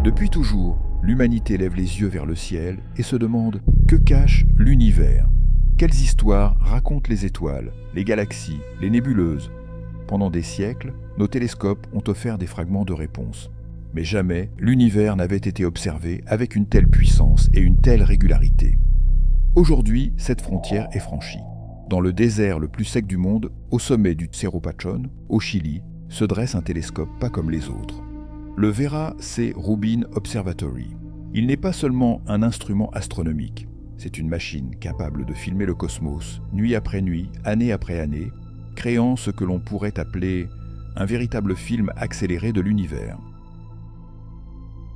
Depuis toujours, l'humanité lève les yeux vers le ciel et se demande que cache l'univers. Quelles histoires racontent les étoiles, les galaxies, les nébuleuses? Pendant des siècles, nos télescopes ont offert des fragments de réponses. Mais jamais l'univers n'avait été observé avec une telle puissance et une telle régularité. Aujourd'hui, cette frontière est franchie. Dans le désert le plus sec du monde, au sommet du Cerro Pachón, au Chili, se dresse un télescope pas comme les autres. Le Vera C. Rubin Observatory. Il n'est pas seulement un instrument astronomique, c'est une machine capable de filmer le cosmos, nuit après nuit, année après année, créant ce que l'on pourrait appeler un véritable film accéléré de l'univers.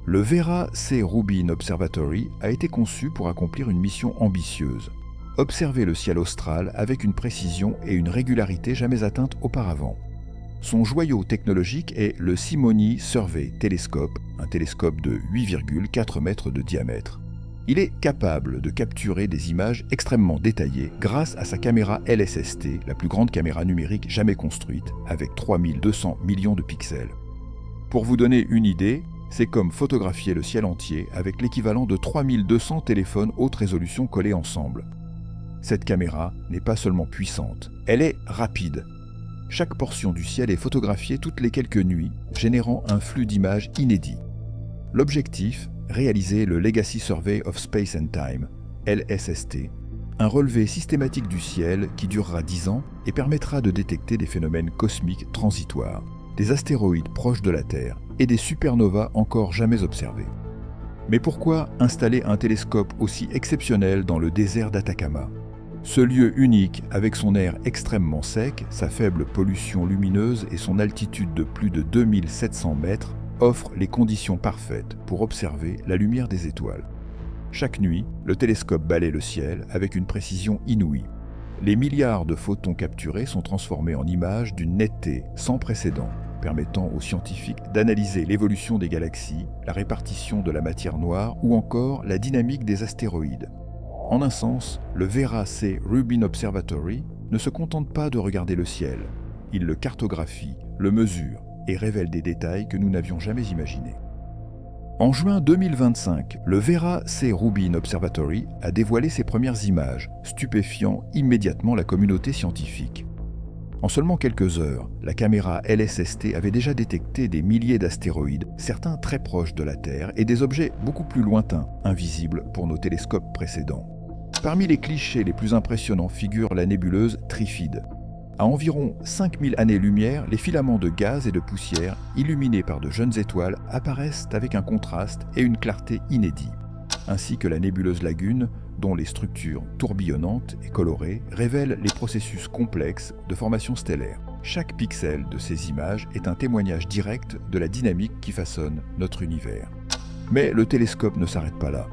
Le Vera C. Rubin Observatory a été conçu pour accomplir une mission ambitieuse, observer le ciel austral avec une précision et une régularité jamais atteintes auparavant. Son joyau technologique est le Simony Survey Telescope, un télescope de 8,4 mètres de diamètre. Il est capable de capturer des images extrêmement détaillées grâce à sa caméra LSST, la plus grande caméra numérique jamais construite, avec 3200 millions de pixels. Pour vous donner une idée, c'est comme photographier le ciel entier avec l'équivalent de 3200 téléphones haute résolution collés ensemble. Cette caméra n'est pas seulement puissante, elle est rapide. Chaque portion du ciel est photographiée toutes les quelques nuits, générant un flux d'images inédit. L'objectif, réaliser le Legacy Survey of Space and Time, LSST, un relevé systématique du ciel qui durera 10 ans et permettra de détecter des phénomènes cosmiques transitoires, des astéroïdes proches de la Terre et des supernovas encore jamais observés. Mais pourquoi installer un télescope aussi exceptionnel dans le désert d'Atacama? Ce lieu unique, avec son air extrêmement sec, sa faible pollution lumineuse et son altitude de plus de 2700 mètres, offre les conditions parfaites pour observer la lumière des étoiles. Chaque nuit, le télescope balaie le ciel avec une précision inouïe. Les milliards de photons capturés sont transformés en images d'une netteté sans précédent, permettant aux scientifiques d'analyser l'évolution des galaxies, la répartition de la matière noire ou encore la dynamique des astéroïdes. En un sens, le Vera C. Rubin Observatory ne se contente pas de regarder le ciel. Il le cartographie, le mesure et révèle des détails que nous n'avions jamais imaginés. En juin 2025, le Vera C. Rubin Observatory a dévoilé ses premières images, stupéfiant immédiatement la communauté scientifique. En seulement quelques heures, la caméra LSST avait déjà détecté des milliers d'astéroïdes, certains très proches de la Terre, et des objets beaucoup plus lointains, invisibles pour nos télescopes précédents. Parmi les clichés les plus impressionnants figure la nébuleuse Trifide. À environ 5000 années-lumière, les filaments de gaz et de poussière, illuminés par de jeunes étoiles, apparaissent avec un contraste et une clarté inédits, ainsi que la nébuleuse Lagune, dont les structures tourbillonnantes et colorées révèlent les processus complexes de formation stellaire. Chaque pixel de ces images est un témoignage direct de la dynamique qui façonne notre univers. Mais le télescope ne s'arrête pas là.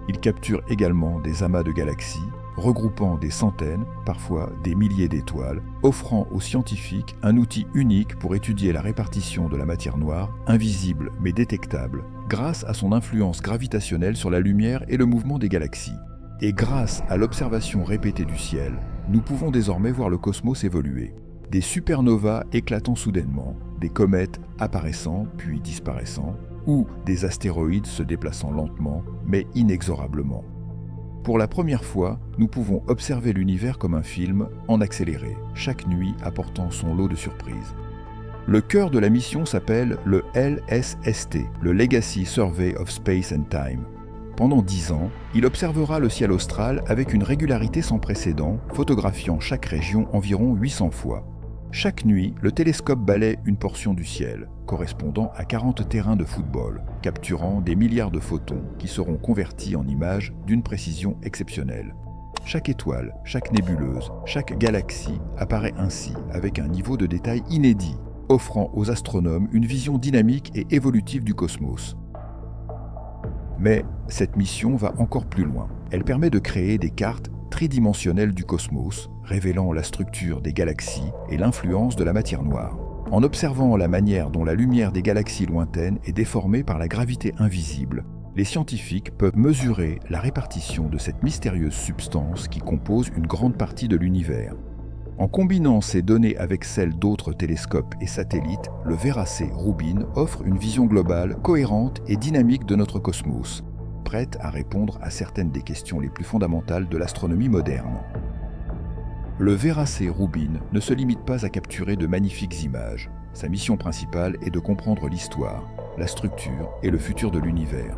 Il capture également des amas de galaxies, regroupant des centaines, parfois des milliers d'étoiles, offrant aux scientifiques un outil unique pour étudier la répartition de la matière noire, invisible mais détectable, grâce à son influence gravitationnelle sur la lumière et le mouvement des galaxies. Et grâce à l'observation répétée du ciel, nous pouvons désormais voir le cosmos évoluer. Des supernovas éclatant soudainement, des comètes apparaissant puis disparaissant, ou des astéroïdes se déplaçant lentement mais inexorablement. Pour la première fois, nous pouvons observer l'univers comme un film en accéléré, chaque nuit apportant son lot de surprises. Le cœur de la mission s'appelle le LSST, le Legacy Survey of Space and Time. Pendant 10 ans, il observera le ciel austral avec une régularité sans précédent, photographiant chaque région environ 800 fois. Chaque nuit, le télescope balaie une portion du ciel, correspondant à 40 terrains de football, capturant des milliards de photons qui seront convertis en images d'une précision exceptionnelle. Chaque étoile, chaque nébuleuse, chaque galaxie apparaît ainsi avec un niveau de détail inédit, offrant aux astronomes une vision dynamique et évolutive du cosmos. Mais cette mission va encore plus loin. Elle permet de créer des cartes tridimensionnelles du cosmos, révélant la structure des galaxies et l'influence de la matière noire. En observant la manière dont la lumière des galaxies lointaines est déformée par la gravité invisible, les scientifiques peuvent mesurer la répartition de cette mystérieuse substance qui compose une grande partie de l'univers. En combinant ces données avec celles d'autres télescopes et satellites, le VERA-C Rubin offre une vision globale, cohérente et dynamique de notre cosmos, prête à répondre à certaines des questions les plus fondamentales de l'astronomie moderne. Le VERA-C Rubin ne se limite pas à capturer de magnifiques images. Sa mission principale est de comprendre l'histoire, la structure et le futur de l'univers.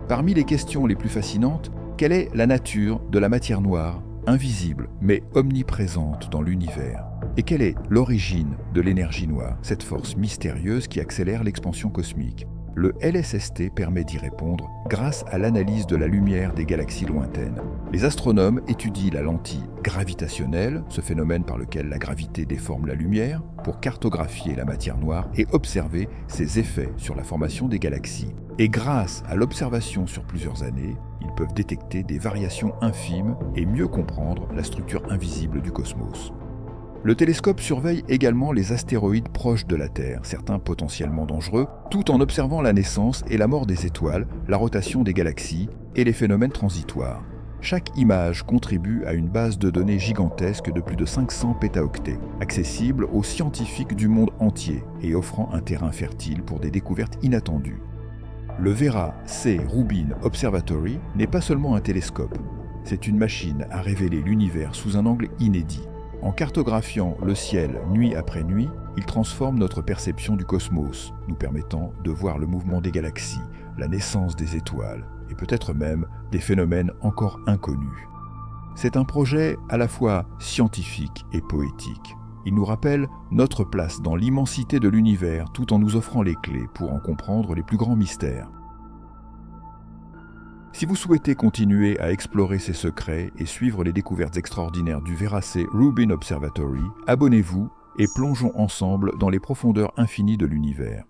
Parmi les questions les plus fascinantes, quelle est la nature de la matière noire, invisible mais omniprésente dans l'univers? Et quelle est l'origine de l'énergie noire, cette force mystérieuse qui accélère l'expansion cosmique? Le LSST permet d'y répondre grâce à l'analyse de la lumière des galaxies lointaines. Les astronomes étudient la lentille gravitationnelle, ce phénomène par lequel la gravité déforme la lumière, pour cartographier la matière noire et observer ses effets sur la formation des galaxies. Et grâce à l'observation sur plusieurs années, ils peuvent détecter des variations infimes et mieux comprendre la structure invisible du cosmos. Le télescope surveille également les astéroïdes proches de la Terre, certains potentiellement dangereux, tout en observant la naissance et la mort des étoiles, la rotation des galaxies et les phénomènes transitoires. Chaque image contribue à une base de données gigantesque de plus de 500 pétaoctets, accessible aux scientifiques du monde entier et offrant un terrain fertile pour des découvertes inattendues. Le VERA-C Rubin Observatory n'est pas seulement un télescope, c'est une machine à révéler l'univers sous un angle inédit. En cartographiant le ciel nuit après nuit, il transforme notre perception du cosmos, nous permettant de voir le mouvement des galaxies, la naissance des étoiles, et peut-être même des phénomènes encore inconnus. C'est un projet à la fois scientifique et poétique. Il nous rappelle notre place dans l'immensité de l'univers tout en nous offrant les clés pour en comprendre les plus grands mystères. Si vous souhaitez continuer à explorer ces secrets et suivre les découvertes extraordinaires du VERA-C Rubin Observatory, abonnez-vous et plongeons ensemble dans les profondeurs infinies de l'univers.